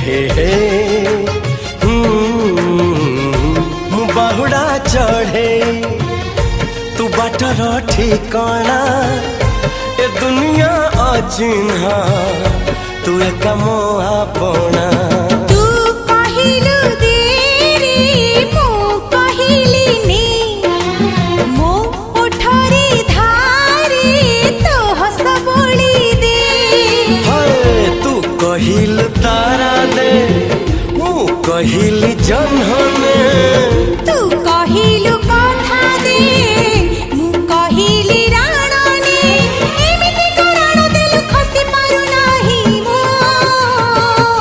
हे मु बाहुड़ा चढ़े तू बाटर ठिकाना ए दुनिया अचिन्हा तू एक मो आपना कहिल तारा दे मु कहिल जन्हने